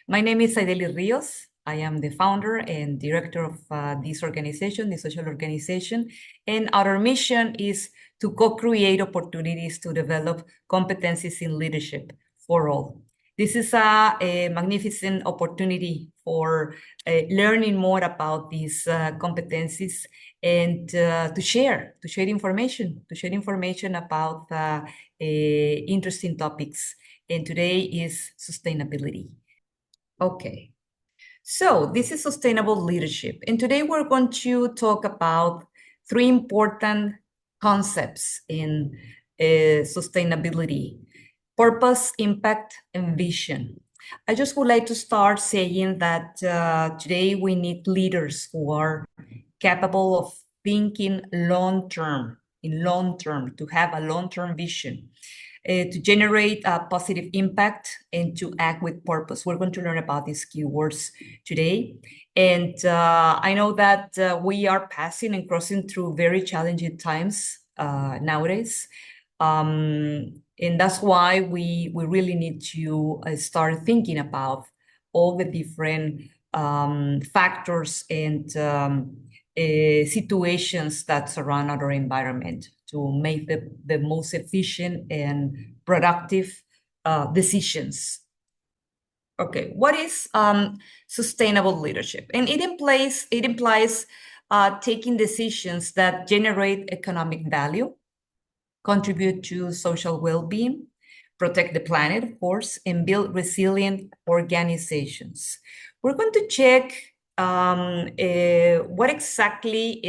My name is Aydeli Rios. I am the founder and director of this organization, the social organization, and our mission is to co-create opportunities to develop competencies in leadership for all. This is a magnificent opportunity for learning more about these competencies and to share information about interesting topics. And today is sustainability. Okay, so this is sustainable leadership. And today we're going to talk about three important concepts in sustainability: purpose, impact, and vision. I just would like to start saying that today we need leaders who are capable of thinking long term, to have a long term vision, to generate a positive impact and to act with purpose. We're going to learn about these keywords today. And I know that we are passing and crossing through very challenging times nowadays. And that's why we really need to start thinking about all the different factors and situations that surround our environment to make the most efficient and productive decisions. Okay, what is sustainable leadership? And it implies taking decisions that generate economic value, contribute to social well-being, protect the planet, of course, and build resilient organizations. We're going to check what exactly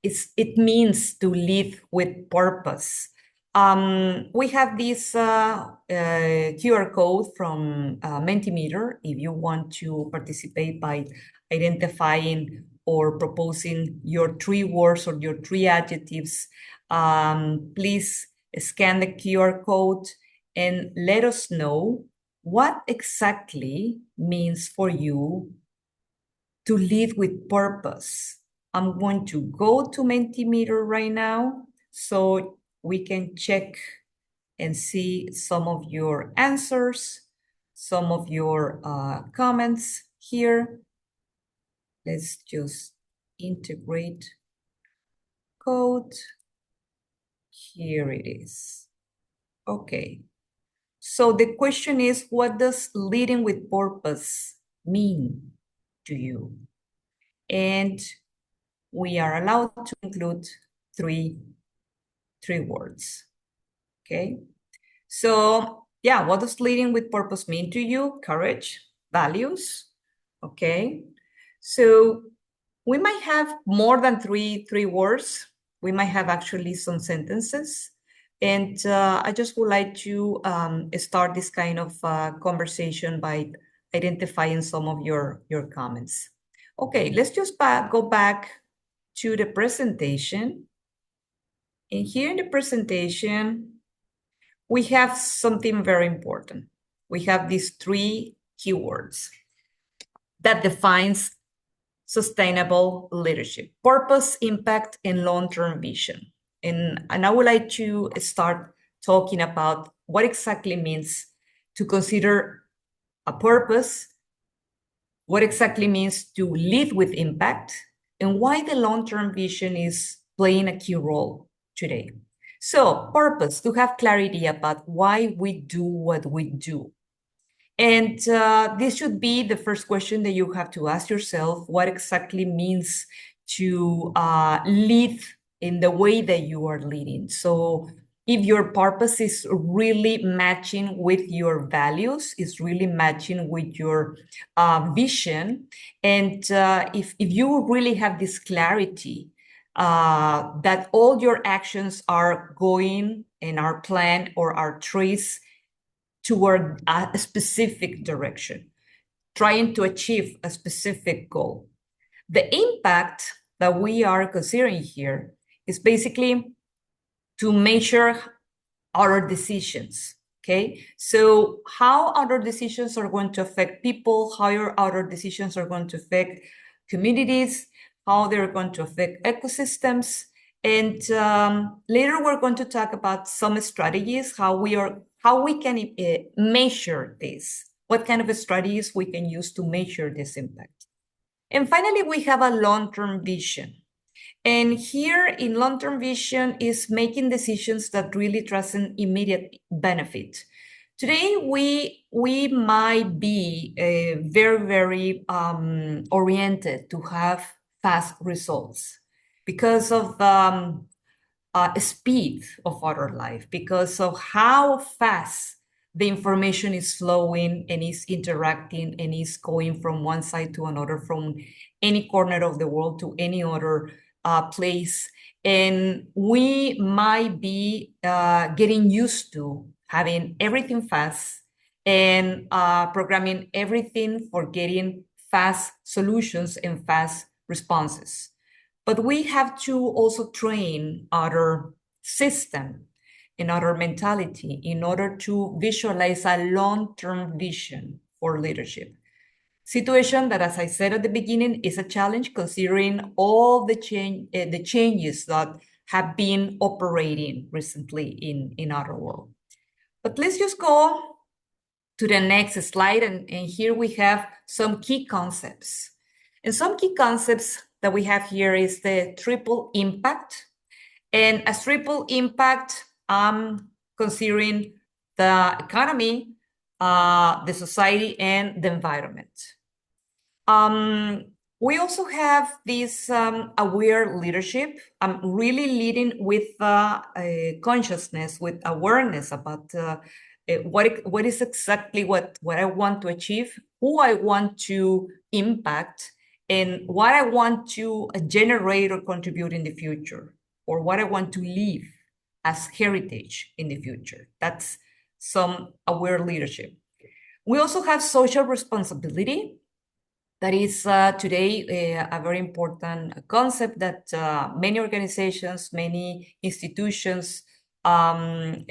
it means to lead with purpose. We have this QR code from Mentimeter if you want to participate by identifying or proposing your three words or your three adjectives. Please scan the QR code and let us know what exactly means for you to lead with purpose. I'm going to go to Mentimeter right now so we can check and see some of your answers, some of your comments here. Let's just integrate code. Here it is. Okay. So the question is, what does leading with purpose mean to you? And we are allowed to include three words. Okay. So yeah, what does leading with purpose mean to you? Courage, values. Okay. So we might have more than three words. We might have actually some sentences. And I just would like to start this kind of conversation by identifying some of your comments. Okay, let's just go back to the presentation. And here in the presentation, we have something very important. We have these three keywords that defines sustainable leadership: purpose, impact, and long-term vision. And I would like to start talking about what exactly means to consider a purpose, what exactly means to lead with impact, and why the long-term vision is playing a key role today. So, purpose, to have clarity about why we do what we do. And this should be the first question that you have to ask yourself: what exactly means to lead in the way that you are leading? So if your purpose is really matching with your values, is really matching with your vision, and if you really have this clarity that all your actions are going and are planned or are traced toward a specific direction, trying to achieve a specific goal. The impact that we are considering here is basically to measure our decisions, okay? So how our decisions are going to affect people, how our decisions are going to affect communities, how they're going to affect ecosystems. And later we're going to talk about some strategies, how we can measure this, what kind of strategies we can use to measure this impact. And finally, we have a long-term vision. And here in long-term vision is making decisions that really transcend immediate benefit. Today, we might be very oriented to have fast results because of speed of our life, because of how fast the information is flowing and is interacting and is going from one side to another, from any corner of the world to any other place. And we might be getting used to having everything fast and programming everything for getting fast solutions and fast responses. But we have to also train our system and our mentality in order to visualize a long-term vision for leadership. Situation that, as I said at the beginning, is a challenge considering all the changes that have been operating recently in our world. But let's just go to the next slide, and here we have some key concepts. And some key concepts that we have here is the triple impact. And as triple impact, I'm considering the economy, the society, and the environment. We also have this aware leadership. I'm really leading with consciousness, with awareness about what is exactly what I want to achieve, who I want to impact, and what I want to generate or contribute in the future, or what I want to leave as heritage in the future. That's some aware leadership. We also have social responsibility. That is today a very important concept that many organizations, many institutions are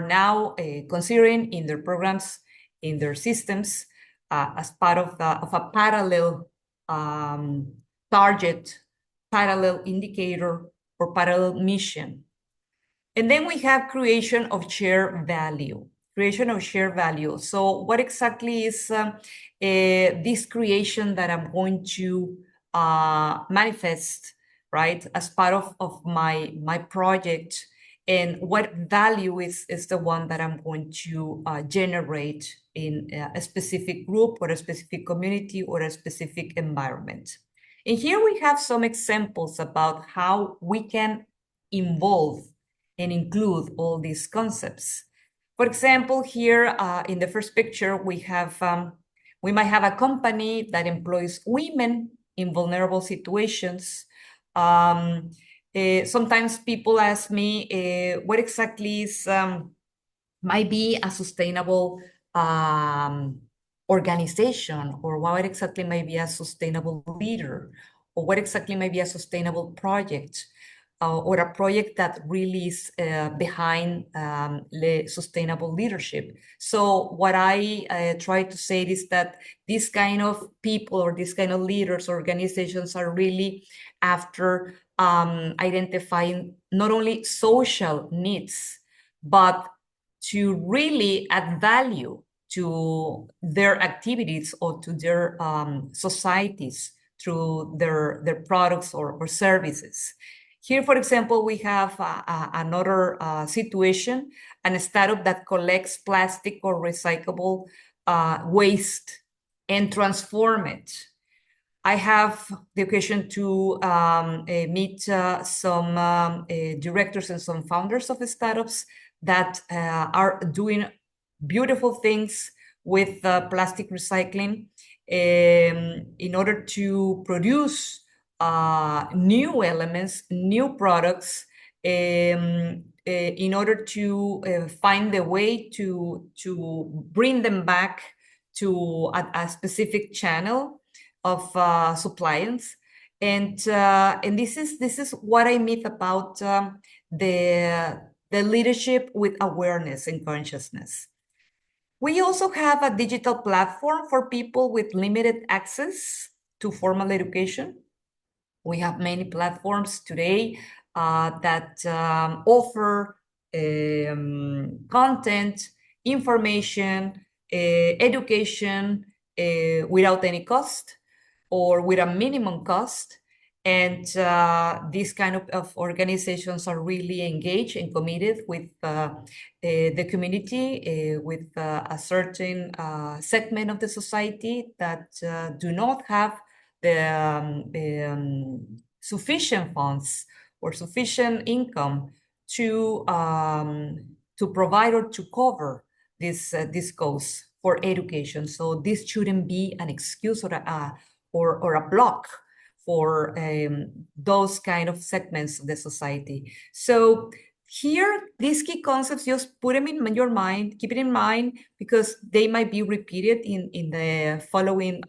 now considering in their programs, in their systems, as part of a parallel target, parallel indicator, or parallel mission. And then we have creation of shared value. Creation of shared value. So what exactly is this creation that I'm going to manifest, right, as part of my project, and what value is the one that I'm going to generate in a specific group or a specific community or a specific environment. And here we have some examples about how we can involve and include all these concepts. For example, here in the first picture, we might have a company that employs women in vulnerable situations. Sometimes people ask me what exactly is might be a sustainable organization, or what exactly might be a sustainable leader, or what exactly might be a sustainable project. Or a project that really is behind sustainable leadership. So what I try to say is that these kind of people or these kind of leaders, organizations are really after identifying not only social needs, but to really add value to their activities or to their societies through their products or services. Here, for example, we have another situation, a startup that collects plastic or recyclable waste and transform it. I have the occasion to meet some directors and some founders of startups that are doing beautiful things with plastic recycling in order to produce new elements, new products, in order to find the way to bring them back to a specific channel of suppliers. And this is what I mean about the leadership with awareness and consciousness. We also have a digital platform for people with limited access to formal education. We have many platforms today that offer content, information, education without any cost or with a minimum cost. And these kind of organizations are really engaged and committed with the community, with a certain segment of the society that do not have the sufficient funds or sufficient income to provide or to cover this cost for education. So this shouldn't be an excuse or a block for those kind of segments of the society. So here, these key concepts, just put them in your mind, keep it in mind, because they might be repeated in the following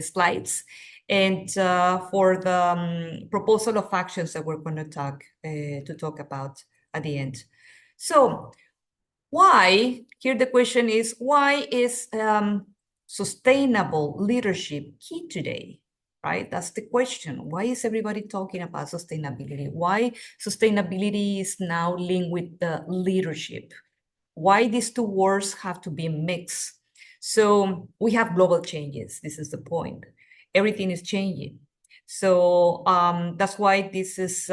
slides. And for the proposal of actions that we're going to talk about at the end. So why, here the question is, why is sustainable leadership key today? Right? That's the question. Why is everybody talking about sustainability? Why sustainability is now linked with the leadership? Why these two words have to be mixed? So we have global changes. This is the point. Everything is changing. So that's why this is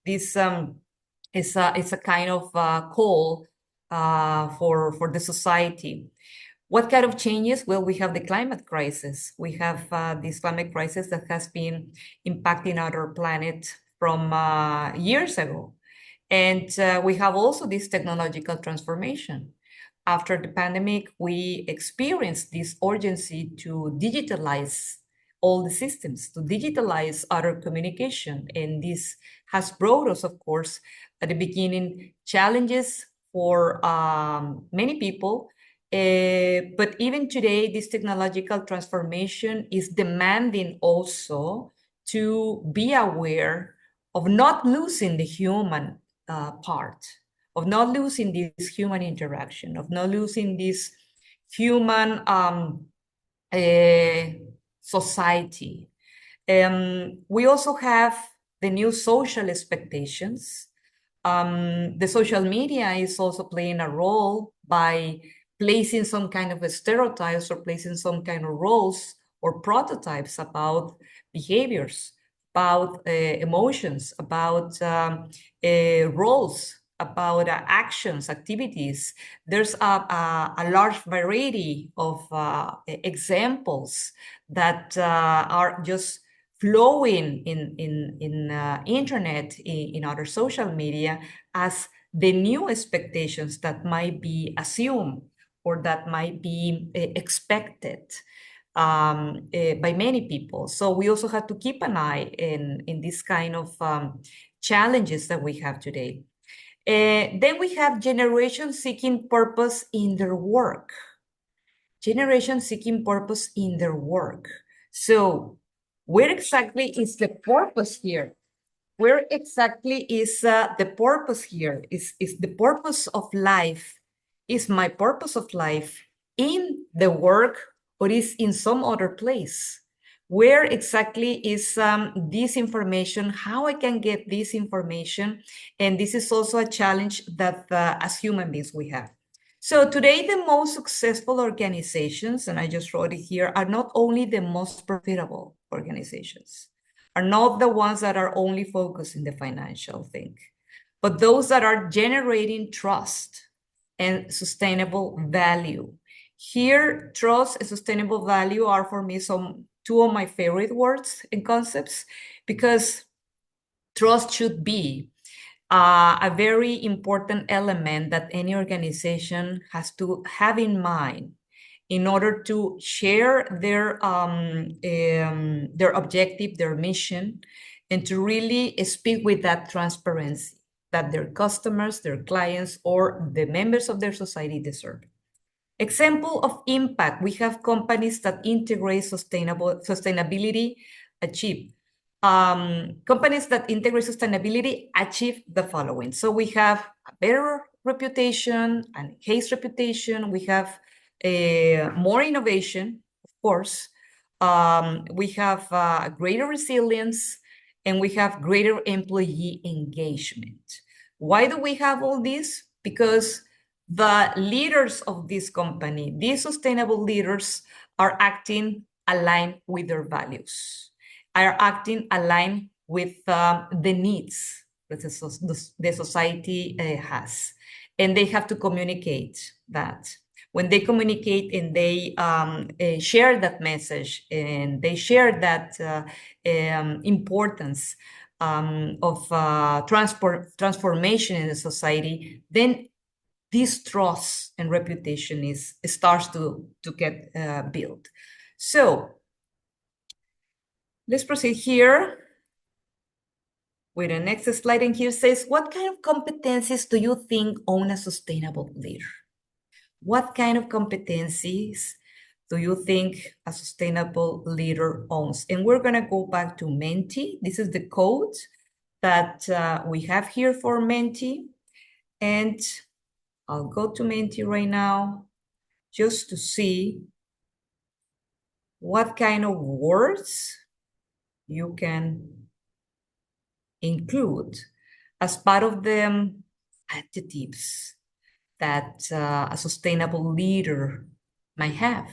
it's a kind of call for the society. What kind of changes? Well, we have the climate crisis. We have this climate crisis that has been impacting our planet from years ago. And we have also this technological transformation. After the pandemic, we experienced this urgency to digitalize all the systems, to digitalize our communication. And this has brought us, of course, at the beginning, challenges for many people. But even today, this technological transformation is demanding also to be aware of not losing the human part, of not losing this human interaction, of not losing this human society. We also have the new social expectations. The social media is also playing a role by placing some kind of stereotypes or placing some kind of roles or prototypes about behaviors, about emotions, about roles, about actions, activities. There's a large variety of examples that are just flowing in internet, in other social media, as the new expectations that might be assumed or that might be expected by many people. So we also have to keep an eye in this kind of challenges that we have today. Then we have generations seeking purpose in their work. Generations seeking purpose in their work. So where exactly is the purpose here? Where exactly is the purpose here? Is the purpose of life, is my purpose of life in the work or is in some other place? Where exactly is this information? How I can get this information? And this is also a challenge that as human beings we have. So today, the most successful organizations, and I just wrote it here, are not only the most profitable organizations, are not the ones that are only focused in the financial thing, but those that are generating trust and sustainable value. Here, trust and sustainable value are for me two of my favorite words and concepts, because trust should be a very important element that any organization has to have in mind in order to share their objective, their mission, and to really speak with that transparency that their customers, their clients, or the members of their society deserve. Example of impact, we have companies that integrate sustainability, achieve. Companies that integrate sustainability achieve the following. So we have a better reputation, an enhanced reputation. We have more innovation, of course. We have greater resilience, and we have greater employee engagement. Why do we have all this? Because the leaders of this company, these sustainable leaders, are acting aligned with their values, are acting aligned with the needs that the society has. And they have to communicate that. When they communicate and they share that message and they share that importance of transformation in the society, then this trust and reputation starts to get built. So let's proceed here with the next slide. And here says, what kind of competencies do you think own a sustainable leader? What kind of competencies do you think a sustainable leader owns? And we're going to go back to Menti. This is the code that we have here for Menti. And I'll go to Menti right now just to see what kind of words you can include as part of the adjectives that a sustainable leader might have,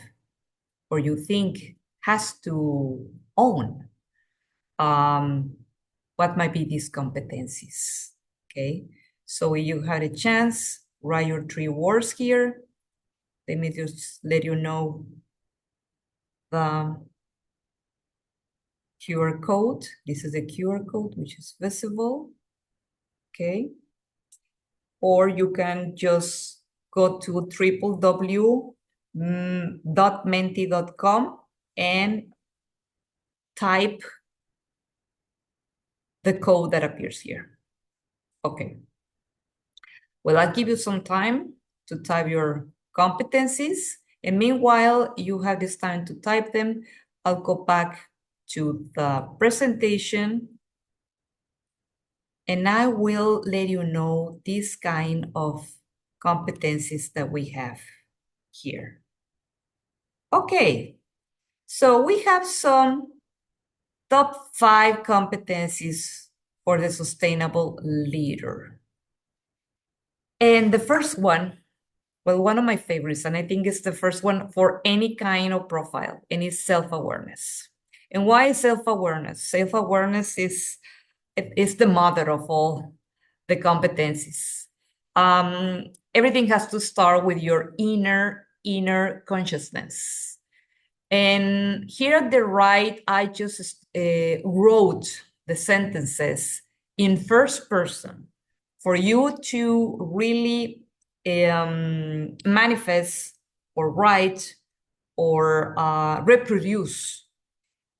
or you think has to own. What might be these competencies? Okay, so you had a chance, write your 3 words here. Let me just let you know the QR code. This is a QR code which is visible. Okay. Or you can just go to www.menti.com and type the code that appears here. Okay. Well, I'll give you some time to type your competencies. And meanwhile, you have this time to type them. I'll go back to the presentation and I will let you know this kind of competencies that we have here. Okay, so we have some top 5 competencies for the sustainable leader. And the first one, well, one of my favorites, and I think it's the first one for any kind of profile, and it's self-awareness. And why self-awareness? Self-awareness is the mother of all the competencies. Everything has to start with your inner consciousness. And here at the right, I just wrote the sentences in first person for you to really manifest or write or reproduce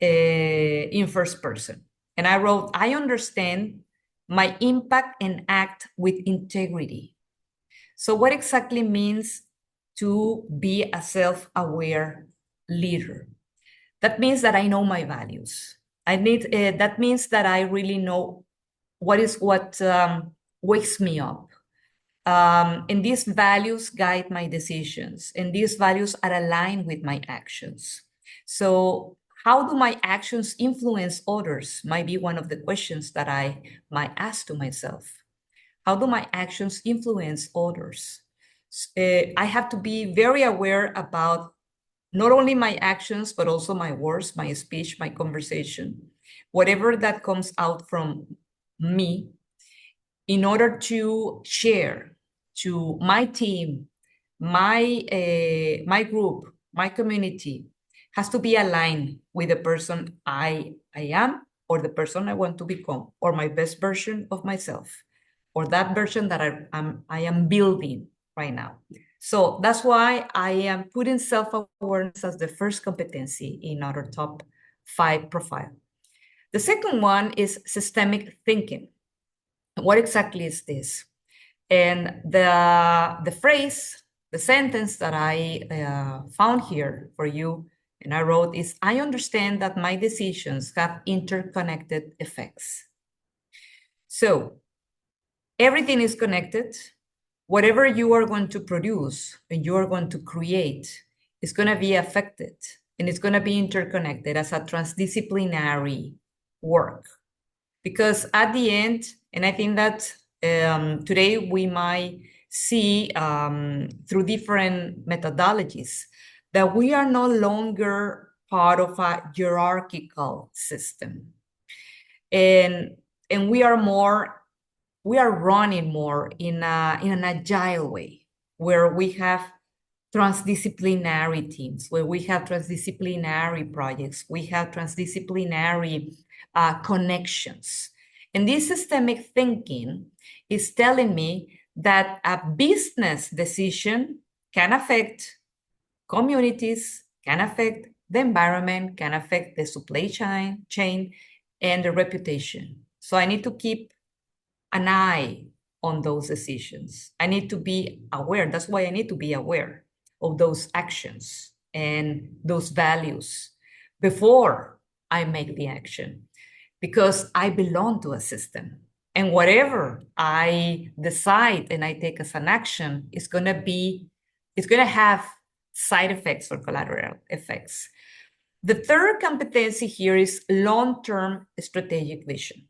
in first person. And I wrote, I understand my impact and act with integrity. So what exactly means to be a self-aware leader? That means that I know my values. That means that I really know what wakes me up. And these values guide my decisions, and these values are aligned with my actions. So how do my actions influence others might be one of the questions that I might ask to myself. How do my actions influence others? I have to be very aware about not only my actions, but also my words, my speech, my conversation, whatever that comes out from me, in order to share to my team, my group, my community, has to be aligned with the person I am, or the person I want to become, or my best version of myself, or that version that I am building right now. So that's why I am putting self-awareness as the first competency in our top 5 profile. The second one is systemic thinking. What exactly is this? And the phrase, the sentence that I found here for you, and I wrote is, I understand that my decisions have interconnected effects. So everything is connected. Whatever you are going to produce and you are going to create is going to be affected, and it's going to be interconnected as a transdisciplinary work. Because at the end, and I think that today we might see through different methodologies that we are no longer part of a hierarchical system. And we are running more in an agile way, where we have transdisciplinary teams, where we have transdisciplinary projects, we have transdisciplinary connections. And this systemic thinking is telling me that a business decision can affect communities, can affect the environment, can affect the supply chain and the reputation. So I need to keep an eye on those decisions. I need to be aware. That's why I need to be aware of those actions and those values before I make the action, because I belong to a system. And whatever I decide and I take as an action is going to have side effects or collateral effects. The third competency here is long-term strategic vision.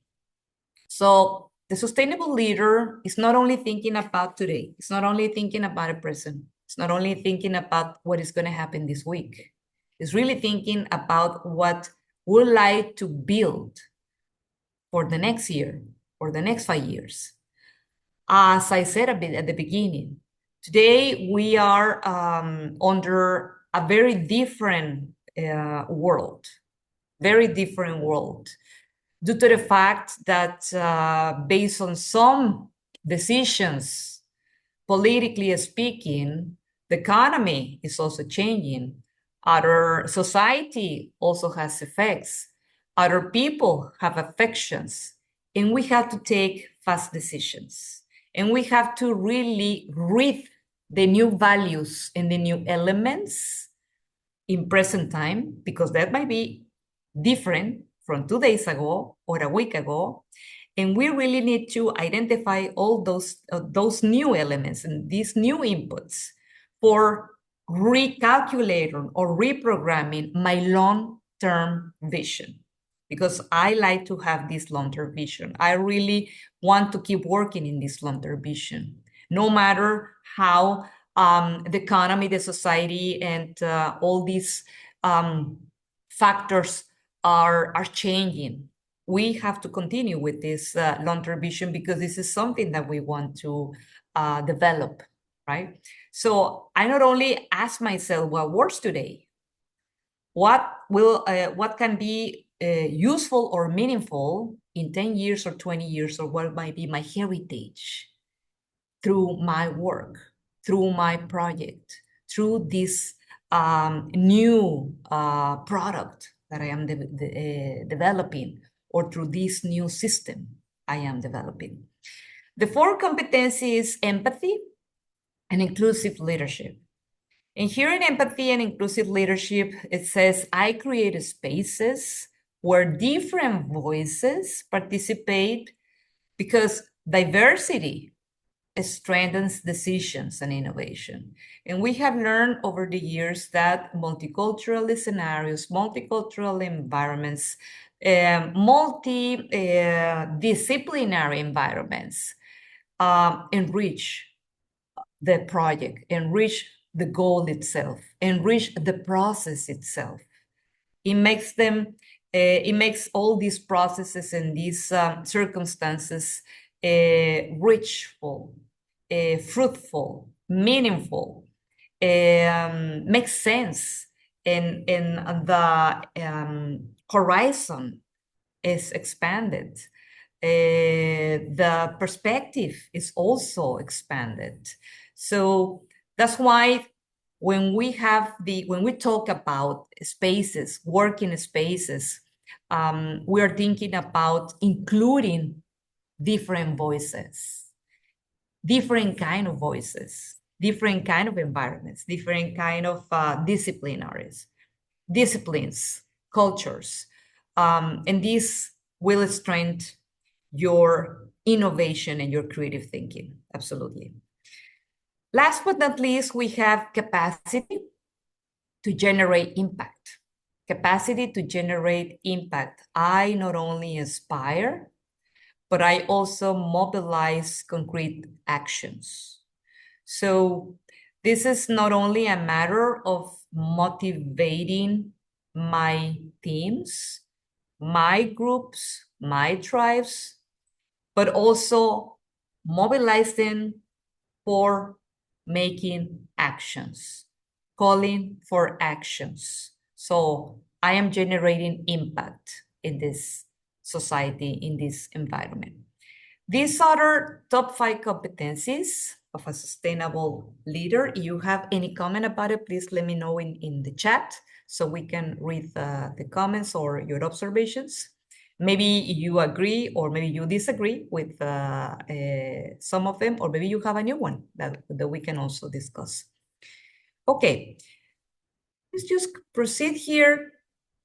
So the sustainable leader is not only thinking about today, it's not only thinking about the present, it's not only thinking about what is going to happen this week. It's really thinking about what would like to build for the next year or the next 5 years. As I said a bit at the beginning, today we are under a very different world, very different world, due to the fact that based on some decisions, politically speaking, the economy is also changing. Our society also has effects. Other people have affections, and we have to take fast decisions. And we have to really read the new values and the new elements in present time, because that might be different from 2 days ago or a week ago. And we really need to identify all those new elements and these new inputs for recalculating or reprogramming my long-term vision, because I like to have this long-term vision. I really want to keep working in this long-term vision, no matter how the economy, the society, and all these factors are changing. We have to continue with this long-term vision, because this is something that we want to develop, right? So I not only ask myself what works today, what can be useful or meaningful in 10 years or 20 years, or what might be my heritage through my work, through my project, through this new product that I am developing, or through this new system I am developing. The fourth competency is empathy and inclusive leadership. And here in empathy and inclusive leadership, it says, I create spaces where different voices participate, because diversity strengthens decisions and innovation. And we have learned over the years that multicultural scenarios, multicultural environments, multidisciplinary environments enrich the project, enrich the goal itself, enrich the process itself. It makes all these processes and these circumstances richful, fruitful, meaningful, makes sense, and the horizon is expanded. The perspective is also expanded. So that's why when we talk about spaces, working spaces, we are thinking about including different voices, different kind of voices, different kind of environments, different kind of disciplines, cultures, and this will strengthen your innovation and your creative thinking. Absolutely. Last but not least, we have capacity to generate impact. Capacity to generate impact. I not only inspire, but I also mobilize concrete actions. So this is not only a matter of motivating my teams, my groups, my tribes, but also mobilizing for making actions, calling for actions. So I am generating impact in this society, in this environment. These are top 5 competencies of a sustainable leader. If you have any comment about it, please let me know in the chat so we can read the comments or your observations. Maybe you agree or maybe you disagree with some of them, or maybe you have a new one that we can also discuss. Okay, let's just proceed here.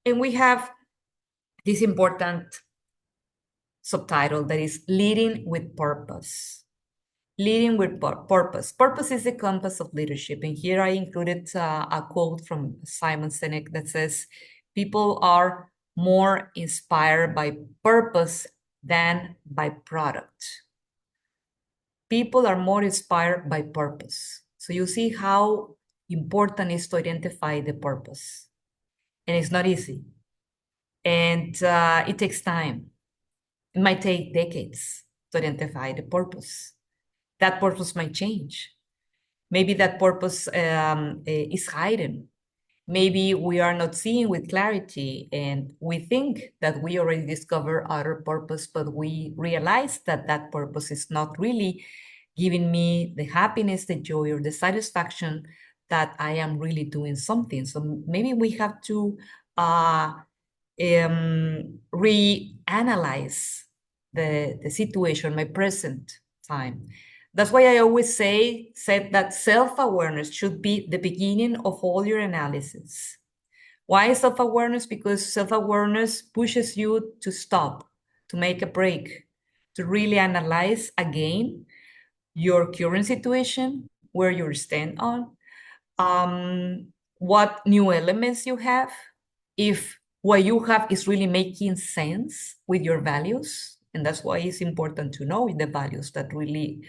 And we have this important subtitle that is Leading with Purpose. Leading with purpose. Purpose is the compass of leadership. And here I included a quote from Simon Sinek that says, people are more inspired by purpose than by product. People are more inspired by purpose. So you see how important it is to identify the purpose. And it's not easy. And it takes time. It might take decades to identify the purpose. That purpose might change. Maybe that purpose is hidden. Maybe we are not seeing with clarity and we think that we already discovered our purpose, but we realize that that purpose is not really giving me the happiness, the joy, or the satisfaction that I am really doing something. So maybe we have to reanalyze the situation, my present time. That's why I always said that self-awareness should be the beginning of all your analysis. Why self-awareness? Because self-awareness pushes you to stop, to make a break, to really analyze again your current situation, where you stand on, what new elements you have, if what you have is really making sense with your values. And that's why it's important to know the values that really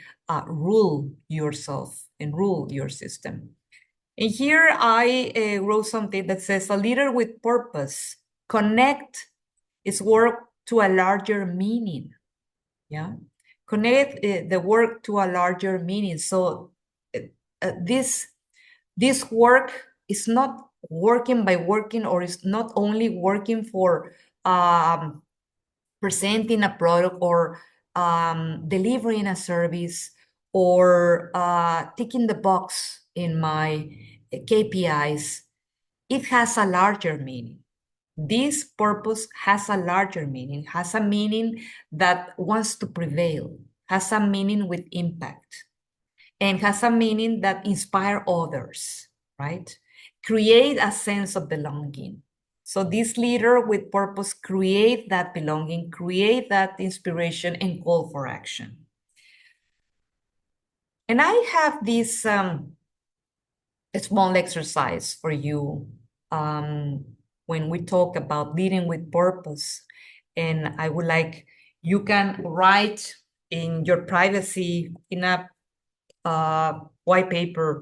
rule yourself and rule your system. And here I wrote something that says, a leader with purpose connect its work to a larger meaning. Yeah, connect the work to a larger meaning. So this work is not working by working, or is not only working for presenting a product or delivering a service or ticking the box in my KPIs. It has a larger meaning. This purpose has a larger meaning, has a meaning that wants to prevail, has a meaning with impact, and has a meaning that inspire others, right? Create a sense of belonging. So this leader with purpose create that belonging, create that inspiration, and call for action. And I have this small exercise for you when we talk about leading with purpose. And I would like you can write in your privacy in a white paper,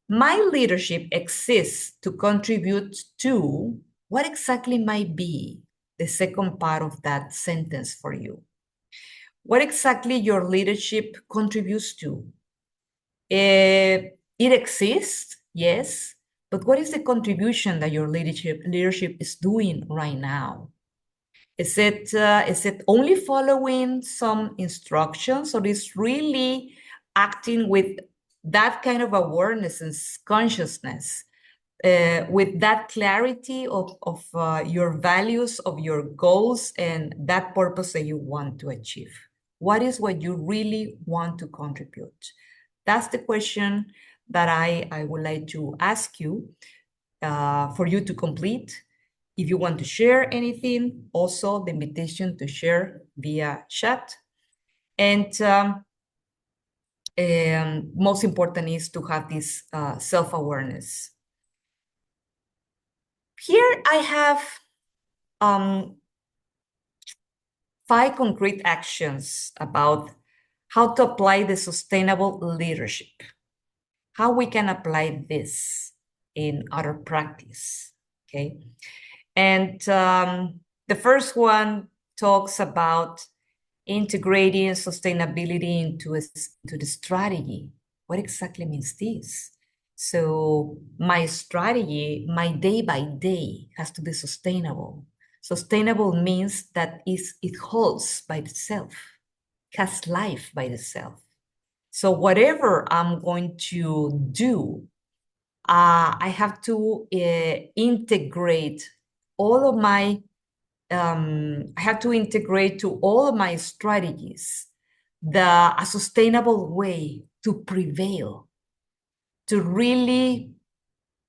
my leadership exists to contribute to, what exactly might be the second part of that sentence for you? What exactly your leadership contributes to? It exists, yes, but what is the contribution that your leadership is doing right now? Is it only following some instructions, or is really acting with that kind of awareness and consciousness, with that clarity of your values, of your goals, and that purpose that you want to achieve? What is what you really want to contribute? That's the question that I would like to ask you for you to complete. If you want to share anything, also the invitation to share via chat. And most important is to have this self-awareness. Here I have 5 concrete actions about how to apply the sustainable leadership, how we can apply this in our practice, okay? And the first one talks about integrating sustainability into the strategy. What exactly means this? So my strategy, my day by day has to be sustainable. Sustainable means that it holds by itself, has life by itself. So whatever I'm going to do, I have to integrate all of my I have to integrate to all of my strategies a sustainable way to prevail, to really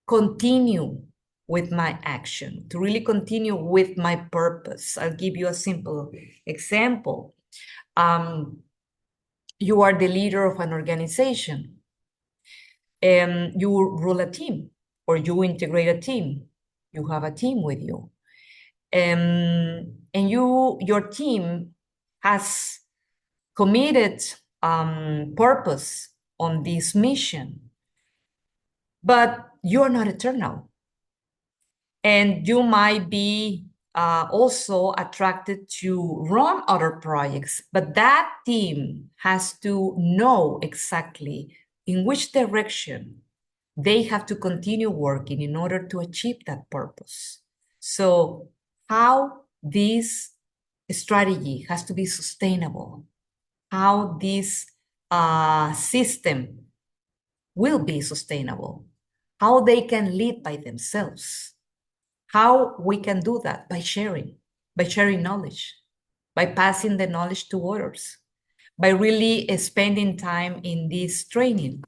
continue with my action, to really continue with my purpose. I'll give you a simple example. You are the leader of an organization, and you rule a team, or you integrate a team. You have a team with you. And your team has committed purpose on this mission, but you're not eternal. And you might be also attracted to run other projects, but that team has to know exactly in which direction they have to continue working in order to achieve that purpose. So how this strategy has to be sustainable, how this system will be sustainable, how they can lead by themselves, how we can do that by sharing knowledge, by passing the knowledge to others, by really spending time in this training.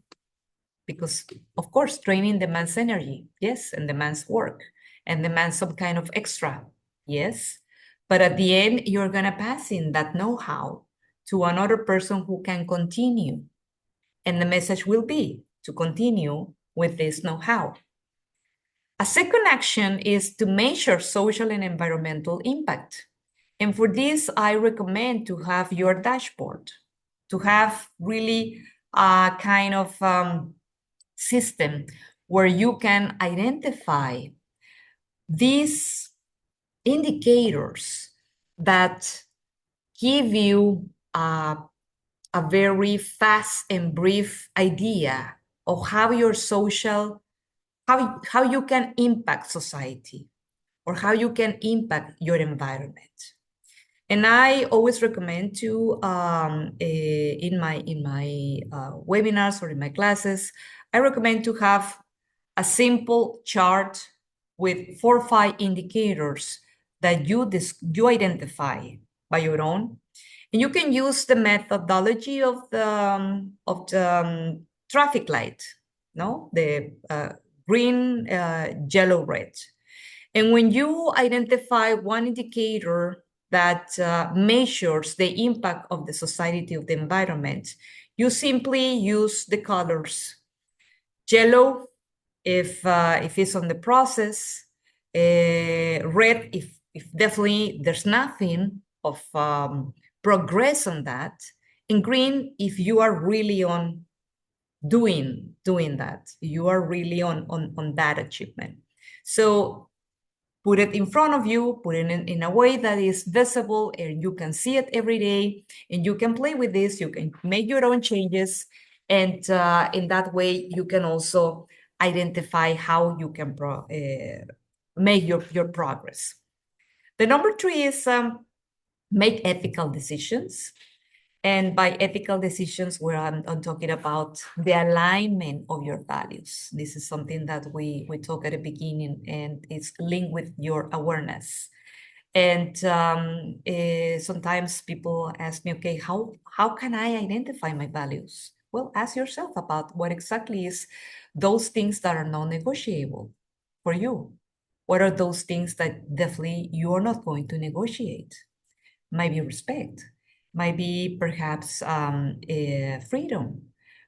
Because, of course, training demands energy, yes, and demands work, and demands some kind of extra, yes. But at the end, you're going to pass in that know-how to another person who can continue. And the message will be to continue with this know-how. A second action is to measure social and environmental impact. And for this, I recommend to have your dashboard, to have really a kind of system where you can identify these indicators that give you a very fast and brief idea of how your social, how you can impact society, or how you can impact your environment. And I always recommend to in my webinars or in my classes, I recommend to have a simple chart with 4 or 5 indicators that you identify by your own, and you can use the methodology of the traffic light, no, the green, yellow, red. And when you identify one indicator that measures the impact of the society, of the environment, you simply use the colors. Yellow if it's on the process, red if definitely there's nothing of progress on that, and green if you are really on doing that, you are really on that achievement. So put it in front of you, put it in a way that is visible and you can see it every day, and you can play with this, you can make your own changes, and in that way you can also identify how you can make your progress. The number 3 is make ethical decisions. And by ethical decisions, where I'm talking about the alignment of your values. This is something that we talk at the beginning, and it's linked with your awareness. And sometimes people ask me, okay, how can I identify my values? Well, ask yourself about what exactly is those things that are non-negotiable for you. What are those things that definitely you are not going to negotiate? Might be respect, might be perhaps freedom,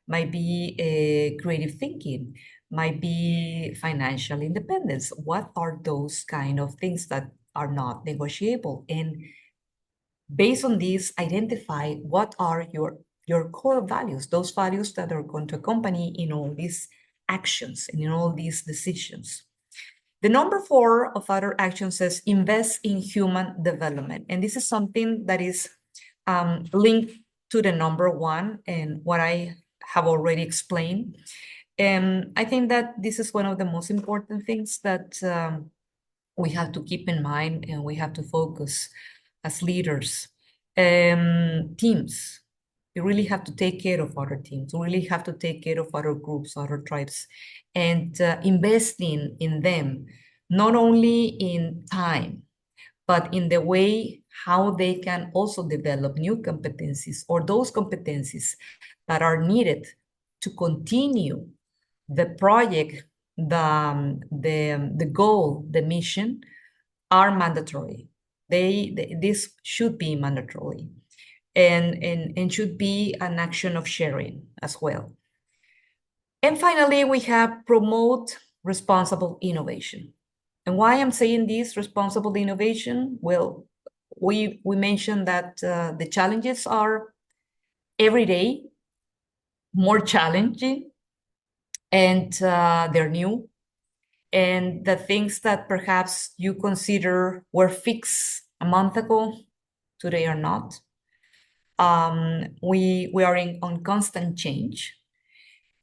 might be creative thinking, might be financial independence. What are those kind of things that are not negotiable? And based on this, identify what are your your core values, those values that are going to accompany in all these actions and in all these decisions. The number 4 of other actions says invest in human development. And this is something that is linked to the number 1 and what I have already explained. And I think that this is one of the most important things that we have to keep in mind and we have to focus as leaders. Teams. You really have to take care of other teams. You really have to take care of other groups, other tribes, and investing in them, not only in time, but in the way how they can also develop new competencies or those competencies that are needed to continue the project, the goal, the mission are mandatory. This should be mandatory and should be an action of sharing as well. And finally, we have promote responsible innovation. And why I'm saying this responsible innovation? Well, we mentioned that the challenges are every day more challenging and they're new. And the things that perhaps you consider were fixed a month ago, today are not. We are on constant change.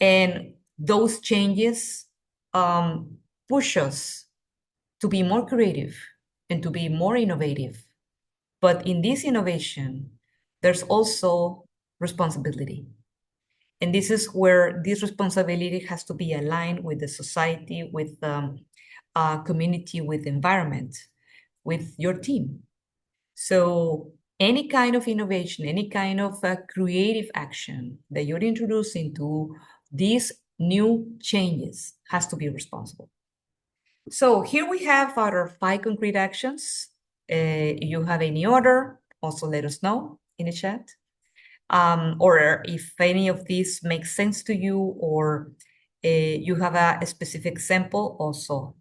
And those changes push us to be more creative and to be more innovative. But in this innovation, there's also responsibility. And this is where this responsibility has to be aligned with the society, with community, with environment, with your team. So any kind of innovation, any kind of creative action that you're introducing to these new changes has to be responsible. So here we have our 5 concrete actions. If you have any other, also let us know in the chat. Or if any of these makes sense to you or you have a specific example, also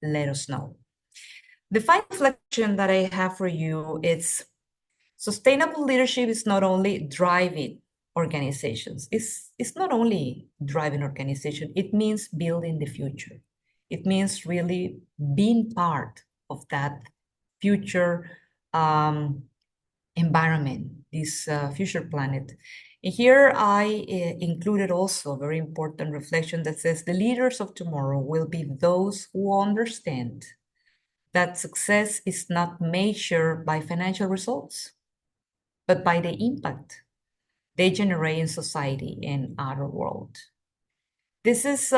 let us know. The final reflection that I have for you is sustainable leadership is not only driving organizations. It's not only driving organization. It means building the future. It means really being part of that future environment, this future planet. And here I included also a very important reflection that says the leaders of tomorrow will be those who understand that success is not measured by financial results, but by the impact they generate in society and our world. This is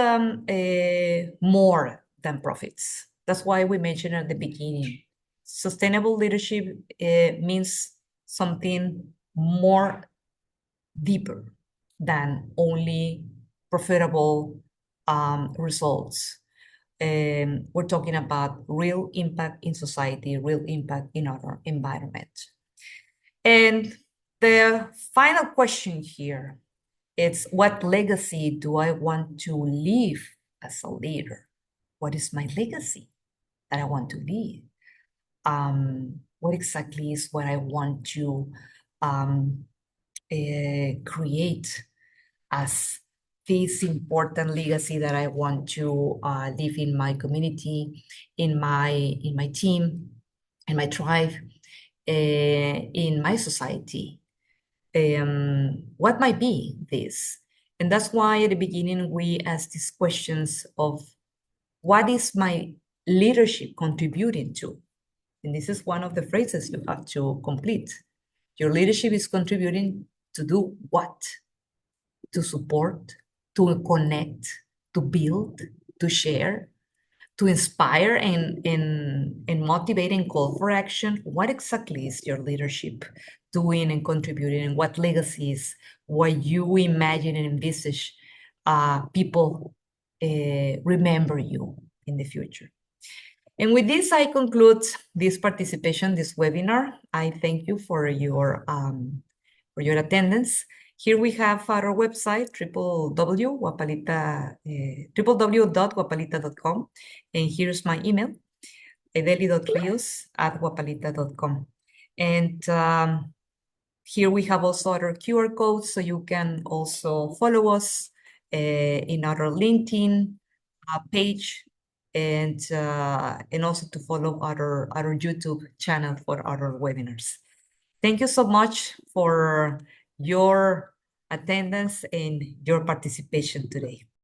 more than profits. That's why we mentioned at the beginning. Sustainable leadership means something more deeper than only profitable results. We're talking about real impact in society, real impact in our environment. And the final question here is, what legacy do I want to leave as a leader? What is my legacy that I want to leave? What exactly is what I want to create as this important legacy that I want to leave in my community, in my team, in my tribe, in my society? What might be this? And that's why at the beginning we asked these questions of what is my leadership contributing to? And this is one of the phrases you have to complete. Your leadership is contributing to do what? To support, to connect, to build, to share, to inspire and motivate and call for action. What exactly is your leadership doing and contributing, and what legacies, what you imagine and envisage people remember you in the future? And with this, I conclude this participation, this webinar. I thank you for your attendance. Here we have our website, www.guapalita.com. And here's my email, aydeli.rios@guapalita.com. And Here we have also other QR codes, so you can also follow us in our LinkedIn page, and also to follow our YouTube channel for our webinars. Thank you so much for your attendance and your participation today.